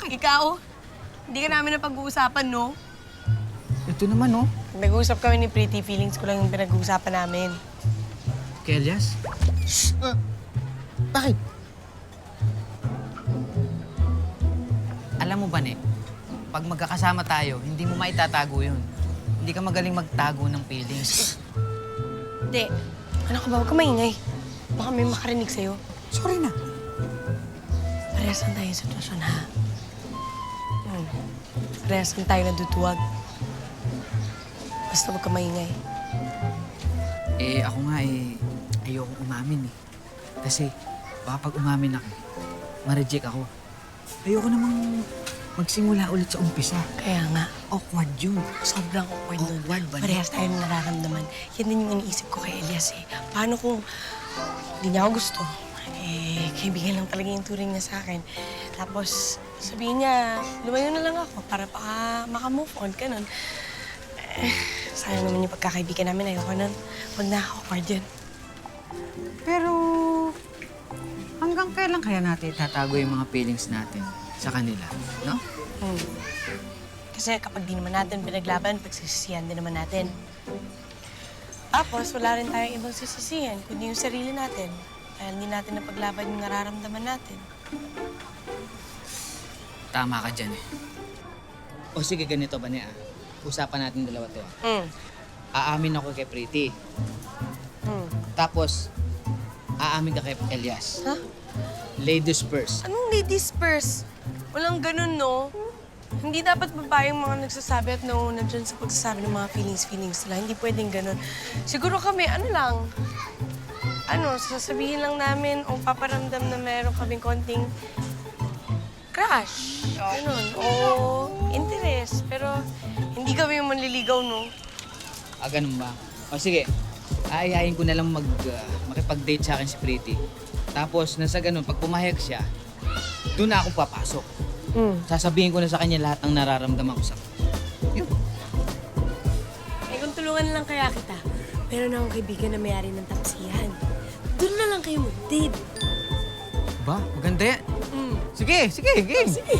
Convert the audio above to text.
Ikaw, hindi ka namin napag-uusapan, no? Ito naman, oh. Nag-uusap kami ni Pretty, feelings ko lang yung pinag-uusapan namin. Kay Elias? Bakit? Alam mo ba, Ne? Pag magkakasama tayo, hindi mo maitatago yun. Hindi ka magaling magtago ng feelings. Hindi. Ano ka ba? Huwag ka maingay. Baka may makarinig sa'yo. Sorry na. Parehas lang tayo sa sitwasyon, ha? Parehas lang tayo nadutuwag. Basta huwag ka maingay. Ako nga ayoko umamin Kasi baka pag umamin ako, ma-reject ako. Ayoko namang magsimula ulit sa umpisa. Kaya nga, Awkward yun. sobrang awkward nun. Awkward ba? Parehas tayo ng nararamdaman. Yan din yung iniisip ko kay Elias, eh. Paano kung hindi niya ako gusto? Kaibigan lang talaga yung turing niya sa akin. Tapos, sabihin niya, lumayo na lang ako para maka-move on, ganun. Sayang naman yung pagkakaibigan namin. Ayoko nun. Huwag na awkward yun. Pero hanggang kailan kaya natin tatago yung mga feelings natin sa kanila, no? Kasi kapag di naman natin pinaglaban, pagsisisihan din naman natin. Tapos, wala rin tayong ibang sisisihan, kundi yung sarili natin. Kaya hindi natin napaglaban yung nararamdaman natin. Tama ka dyan O sige, ganito ba niya? Usapan natin dalawa to. Aamin ako kay Pretty. Tapos, aamin ka kay Elias. Ha? Ladies first. Anong ladies first? Walang ganun, no? Hindi dapat babae yung mga nagsasabi at nauna dyan sa pagsasabi ng mga feelings nila. Hindi pwedeng ganun. Siguro kami, sasabihin lang namin o paparamdam na meron kaming konting crush. Ganun. O interest. Pero hindi kami yung manliligaw, no? Ganun ba? O sige, aayahin ko na lang makipag-date sa akin si Pretty. Tapos, nasa ganun, pag pumayag siya, doon na ako papasok. Sasabihin ko na sa kanya lahat ng nararamdaman ko sa kanya. Yun. Kung tulungan lang kaya kita, meron akong kaibigan na may-ari ng tapsihan. Doon na lang kayo mag-date. Ba? Maganda yan. Sige, game. Sige.